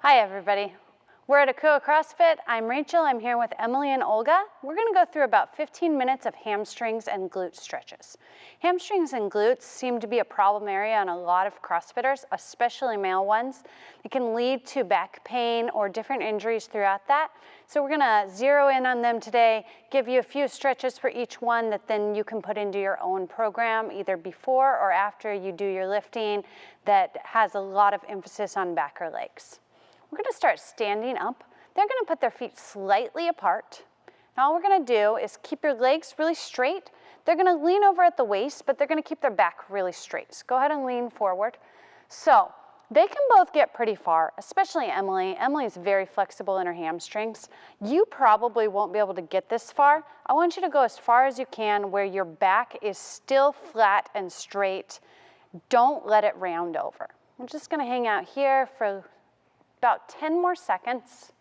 Hi everybody. We're at Acuo CrossFit. I'm Rachel. I'm here with Emily and Olga. We're going to go through about 15 minutes of hamstrings and glute stretches. Hamstrings and glutes seem to be a problem area on a lot of CrossFitters, especially male ones. It can lead to back pain or different injuries throughout that. So we're going to zero in on them today, give you a few stretches for each one that then you can put into your own program either before or after you do your lifting that has a lot of emphasis on back or legs. We're going to start standing up. They're going to put their feet slightly apart. And all we're going to do is keep your legs really straight. They're going to lean over at the waist, but they're going to keep their back really straight. So go ahead and lean forward. So they can both get pretty far, especially Emily. Emily is very flexible in her hamstrings. You probably won't be able to get this far. I want you to go as far as you can where your back is still flat and straight. Don't let it round over. I'm just going to hang out here for about 10 more seconds.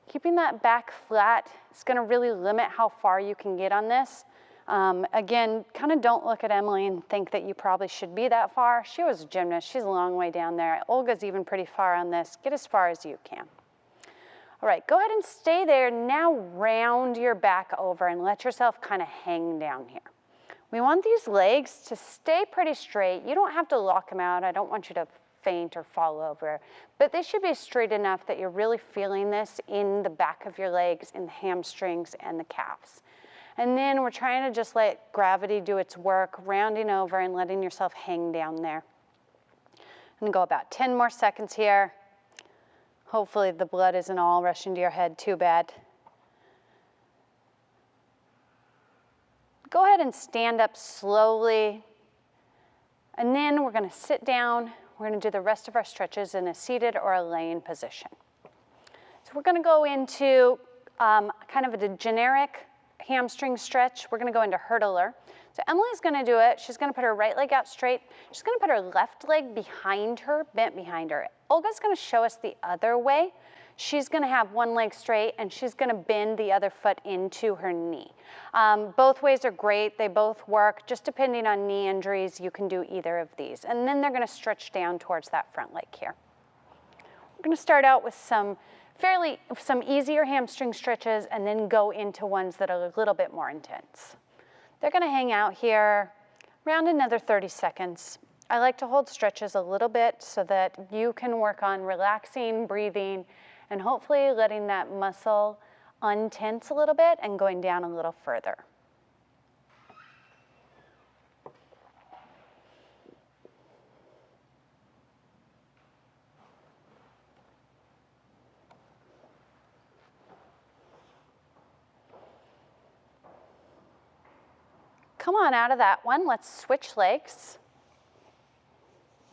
Keeping that back flat is going to really limit how far you can get on this. Again, kind of don't look at Emily and think that you probably should be that far. She was a gymnast. She's a long way down there. Olga's even pretty far on this. Get as far as you can. All right, go ahead and stay there. Now round your back over and let yourself kind of hang down here. We want these legs to stay pretty straight. You don't have to lock them out. I don't want you to faint or fall over, but they should be straight enough that you're really feeling this in the back of your legs, in the hamstrings and the calves. And then we're trying to just let gravity do its work, rounding over and letting yourself hang down there. I'm gonna go about 10 more seconds here. Hopefully the blood isn't all rushing to your head too bad. Go ahead and stand up slowly. And then we're gonna sit down. We're going to do the rest of our stretches in a seated or a laying position. So we're going to go into kind of a generic hamstring stretch. We're going to go into hurdler. So Emily's going to do it. She's going to put her right leg out straight. She's going to put her left leg behind her, bent behind her. Olga's going to show us the other way. She's going to have one leg straight and she's going to bend the other foot into her knee. Both ways are great. They both work. Just depending on knee injuries, you can do either of these. And then they're going to stretch down towards that front leg here. We're going to start out with some easier hamstring stretches and then go into ones that are a little bit more intense. They're going to hang out here around another 30 seconds. I like to hold stretches a little bit so that you can work on relaxing, breathing, and hopefully letting that muscle untense a little bit and going down a little further. Come on out of that one. Let's switch legs.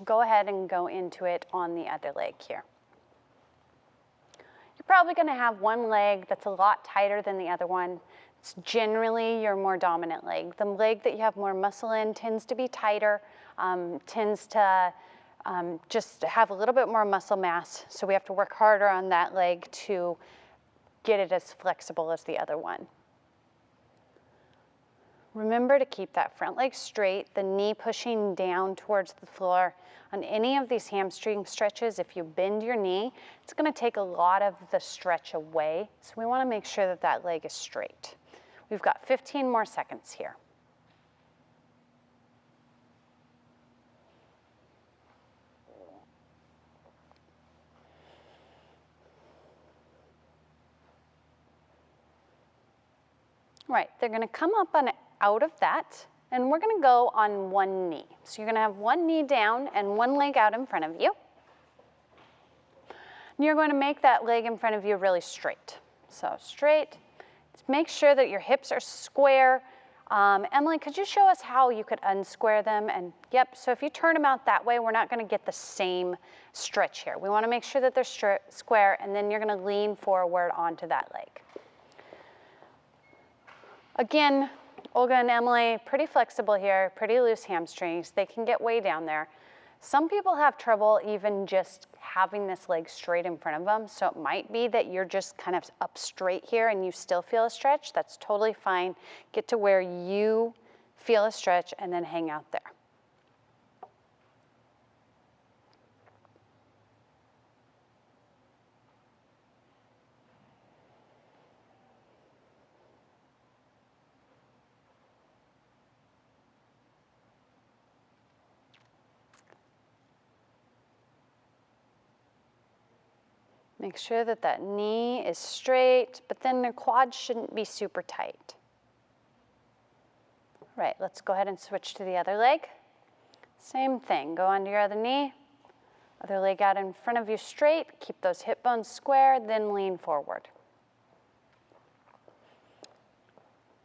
Go ahead and go into it on the other leg here. Probably going to have one leg that's a lot tighter than the other one. It's generally your more dominant leg. The leg that you have more muscle in tends to be tighter, tends to just have a little bit more muscle mass. So we have to work harder on that leg to get it as flexible as the other one. Remember to keep that front leg straight, the knee pushing down towards the floor. On any of these hamstring stretches, if you bend your knee, it's going to take a lot of the stretch away. So we want to make sure that that leg is straight. We've got 15 more seconds here. All right, they're going to come up out of that, and we're going to go on one knee. So you're going to have one knee down and one leg out in front of you. And you're going to make that leg in front of you really straight. So straight. Just make sure that your hips are square. Emily, could you show us how you could unsquare them? And yep, so if you turn them out that way, we're not going to get the same stretch here. We want to make sure that they're square, and then you're going to lean forward onto that leg. Again, Olga and Emily, pretty flexible here, pretty loose hamstrings. They can get way down there. Some people have trouble even just having this leg straight in front of them. So it might be that you're just kind of up straight here and you still feel a stretch. That's totally fine. Get to where you feel a stretch and then hang out there. Make sure that that knee is straight, but then the quads shouldn't be super tight. Right, let's go ahead and switch to the other leg. Same thing, go onto your other knee, other leg out in front of you straight, keep those hip bones square, then lean forward.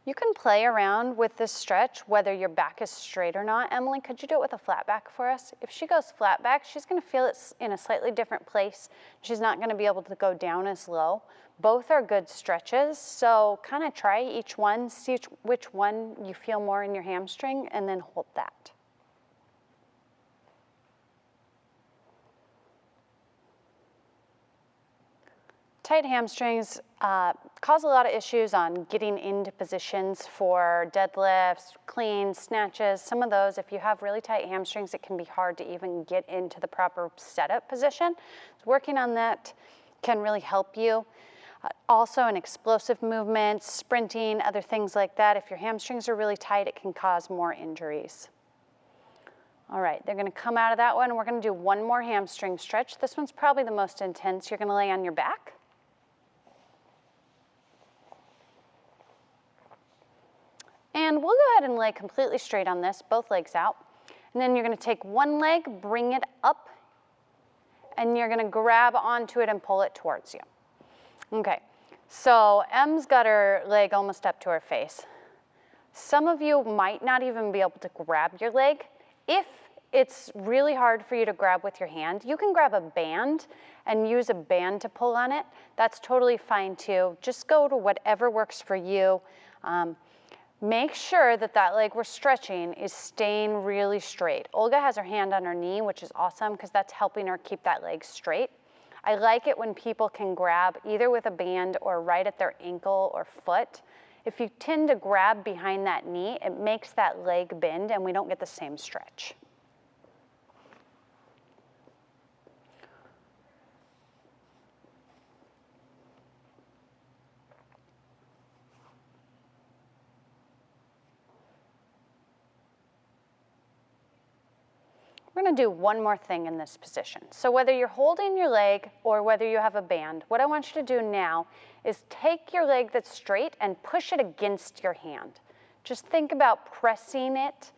You can play around with this stretch whether your back is straight or not. Emily, could you do it with a flat back for us? If she goes flat back, she's gonna feel it in a slightly different place. She's not gonna be able to go down as low. Both are good stretches, so kind of try each one, see which one you feel more in your hamstring, and then hold that. Tight hamstrings cause a lot of issues on getting into positions for deadlifts, cleans, snatches. Some of those, if you have really tight hamstrings, it can be hard to even get into the proper setup position. So working on that can really help you. Also in explosive movements, sprinting, other things like that. If your hamstrings are really tight, it can cause more injuries. All right, they're gonna come out of that one. We're gonna do one more hamstring stretch. This one's probably the most intense. You're gonna lay on your back. And we'll go ahead and lay completely straight on this, both legs out. And then you're gonna take one leg, bring it up, and you're gonna grab onto it and pull it towards you. Okay, so Em's got her leg almost up to her face. Some of you might not even be able to grab your leg. If it's really hard for you to grab with your hand, you can grab a band and use a band to pull on it. That's totally fine too. Just go to whatever works for you. Make sure that that leg we're stretching is staying really straight. Olga has her hand on her knee, which is awesome because that's helping her keep that leg straight. I like it when people can grab either with a band or right at their ankle or foot. If you tend to grab behind that knee, it makes that leg bend and we don't get the same stretch. We're gonna do one more thing in this position. So whether you're holding your leg or whether you have a band, what I want you to do now is take your leg that's straight and push it against your hand. Just think about pressing it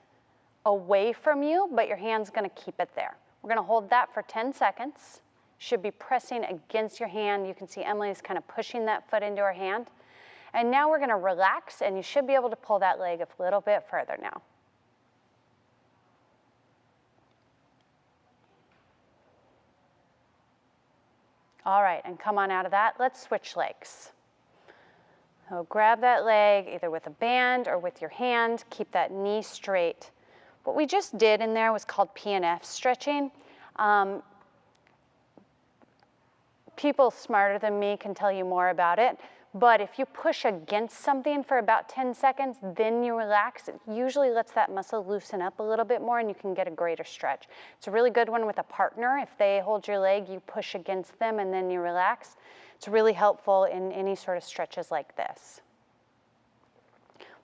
away from you, but your hand's gonna keep it there. We're gonna hold that for 10 seconds. Should be pressing against your hand. You can see Emily's kind of pushing that foot into her hand. And now we're gonna relax and you should be able to pull that leg a little bit further now. All right, and come on out of that. Let's switch legs. So grab that leg either with a band or with your hand. Keep that knee straight. What we just did in there was called PNF stretching. People smarter than me can tell you more about it. But if you push against something for about 10 seconds, then you relax, it usually lets that muscle loosen up a little bit more and you can get a greater stretch. It's a really good one with a partner. If they hold your leg, you push against them and then you relax. It's really helpful in any sort of stretches like this.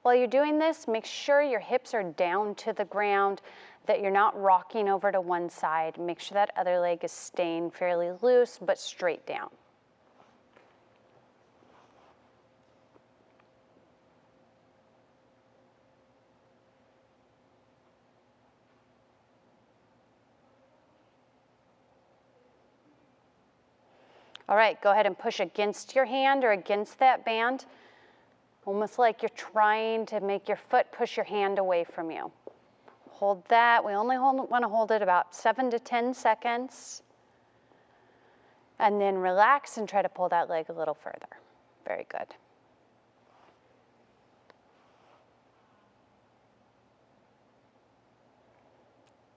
While you're doing this, make sure your hips are down to the ground, that you're not rocking over to one side. Make sure that other leg is staying fairly loose but straight down. All right, go ahead and push against your hand or against that band, almost like you're trying to make your foot push your hand away from you. Hold that. We only want to hold it about 7 to 10 seconds. And then relax and try to pull that leg a little further. Very good.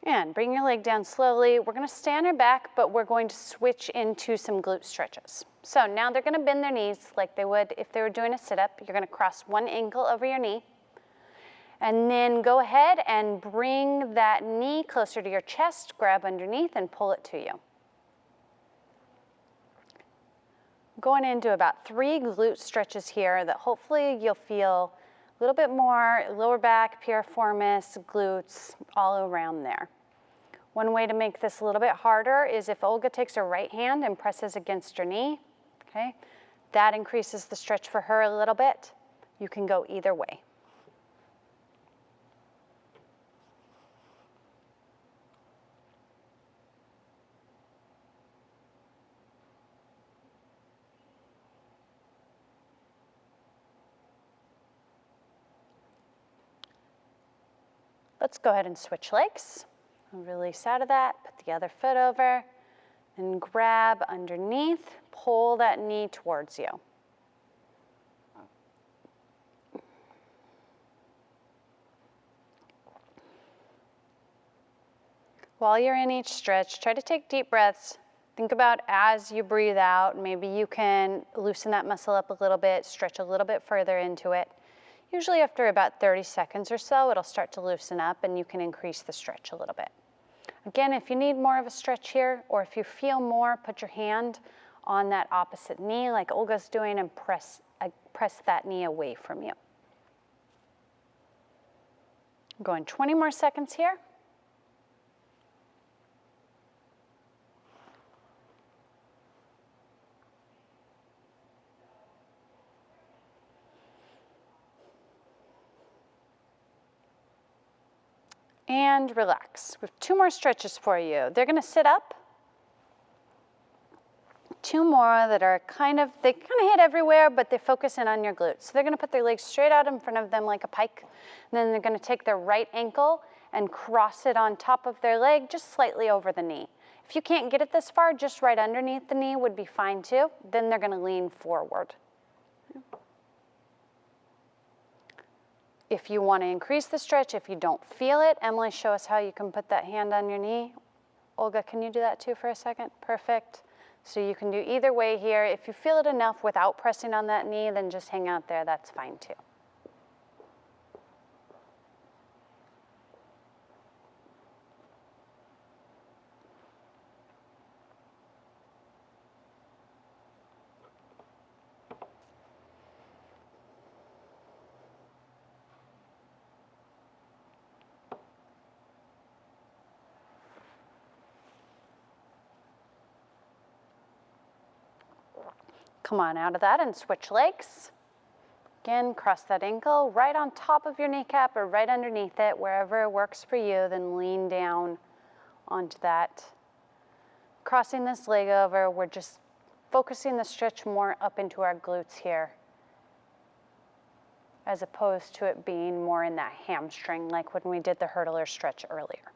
And bring your leg down slowly. We're gonna stay on our back, but we're going to switch into some glute stretches. So now they're gonna bend their knees like they would if they were doing a sit-up. You're gonna cross one ankle over your knee. And then go ahead and bring that knee closer to your chest, grab underneath and pull it to you. Going into about 3 glute stretches here that hopefully you'll feel a little bit more lower back, piriformis, glutes, all around there. One way to make this a little bit harder is if Olga takes her right hand and presses against her knee, okay? That increases the stretch for her a little bit. You can go either way. Let's go ahead and switch legs. Release out of that, put the other foot over, and grab underneath, pull that knee towards you. While you're in each stretch, try to take deep breaths. Think about as you breathe out, maybe you can loosen that muscle up a little bit, stretch a little bit further into it. Usually after about 30 seconds or so, it'll start to loosen up and you can increase the stretch a little bit. Again, if you need more of a stretch here, or if you feel more, put your hand on that opposite knee like Olga's doing and press that knee away from you. Going 20 more seconds here. And relax. We have 2 more stretches for you. They're gonna sit up. 2 more that are they kind of hit everywhere, but they focus in on your glutes. So they're gonna put their legs straight out in front of them like a pike. And then they're gonna take their right ankle and cross it on top of their leg, just slightly over the knee. If you can't get it this far, just right underneath the knee would be fine too. Then they're gonna lean forward. If you want to increase the stretch, if you don't feel it, Emily, show us how you can put that hand on your knee. Olga, can you do that too for a second? Perfect. So you can do either way here. If you feel it enough without pressing on that knee, then just hang out there, that's fine too. Come on out of that and switch legs. Again, cross that ankle right on top of your kneecap or right underneath it, wherever works for you, then lean down onto that. Crossing this leg over, we're just focusing the stretch more up into our glutes here, as opposed to it being more in that hamstring, like when we did the hurdler stretch earlier.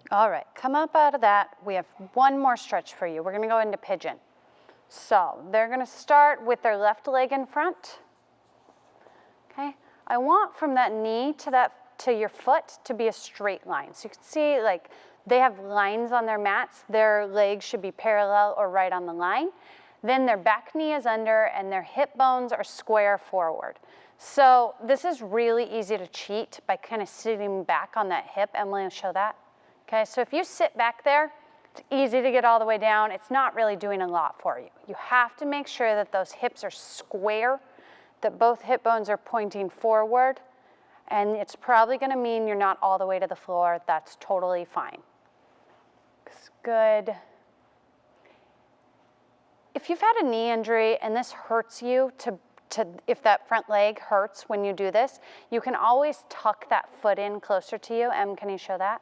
All right, come up out of that. We have 1 more stretch for you. We're gonna go into pigeon. So they're gonna start with their left leg in front. Okay, I want from that knee to your foot to be a straight line. So you can see like they have lines on their mats. Their legs should be parallel or right on the line. Then their back knee is under and their hip bones are square forward. So this is really easy to cheat by kind of sitting back on that hip. Emily will show that. Okay, so if you sit back there, it's easy to get all the way down. It's not really doing a lot for you. You have to make sure that those hips are square, that both hip bones are pointing forward, and it's probably gonna mean you're not all the way to the floor. That's totally fine. Good. If you've had a knee injury and this hurts you if that front leg hurts when you do this, you can always tuck that foot in closer to you. Em, can you show that?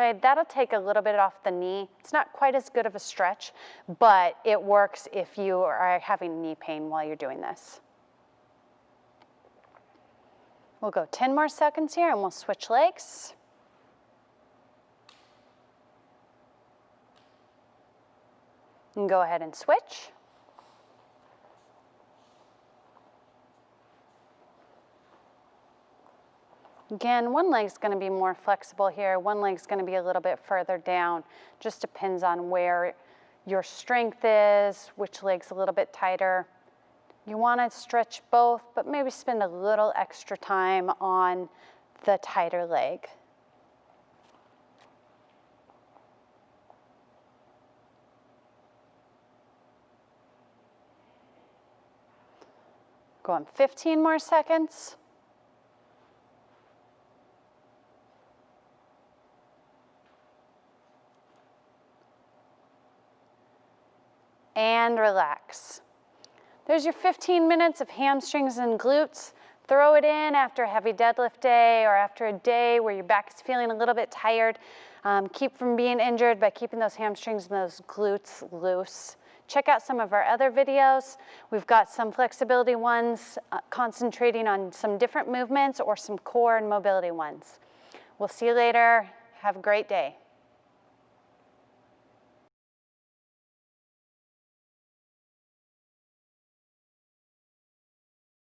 Okay, that'll take a little bit off the knee. It's not quite as good of a stretch, but it works if you are having knee pain while you're doing this. We'll go 10 more seconds here and we'll switch legs. And go ahead and switch. Again, one leg's going to be more flexible here. One leg's going to be a little bit further down. Just depends on where your strength is, which leg's a little bit tighter. You want to stretch both, but maybe spend a little extra time on the tighter leg. Go on 15 more seconds. And relax. There's your 15 minutes of hamstrings and glutes. Throw it in after a heavy deadlift day or after a day where your back is feeling a little bit tired. Keep from being injured by keeping those hamstrings and those glutes loose. Check out some of our other videos. We've got some flexibility ones concentrating on some different movements or some core and mobility ones. We'll see you later. Have a great day.